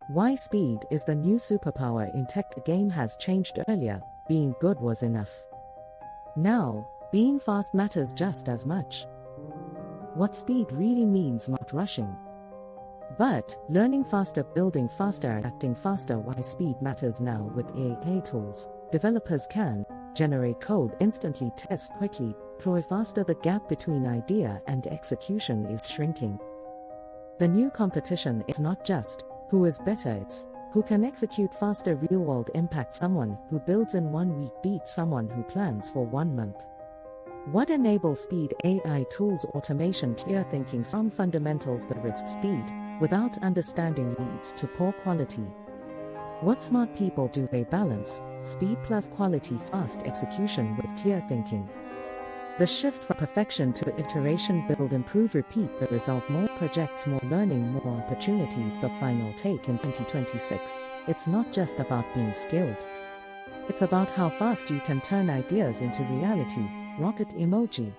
Why speed is the new superpower in tech. The game has changed. Earlier, being good was enough. Now, being fast matters just as much. What speed really means: not rushing, but learning faster, building faster, and acting faster. Why speed matters now. With AI tools, developers can generate code instantly, test quickly, deploy faster. The gap between idea and execution is shrinking. The new competition is not just who is better, it's who can execute faster. Real-world impact: someone who builds in 1 week beats someone who plans for 1 month. What enables speed? AI tools, automation, clear thinking. Some fundamentals that risk speed without understanding leads to poor quality. What smart people do? They balance speed plus quality, fast execution with clear thinking. The shift from perfection to iteration: build, improve, repeat. The result: more projects, more learning, more opportunities. The final take: in 2026, it's not just about being skilled. It's about how fast you can turn ideas into reality. Rocket emoji.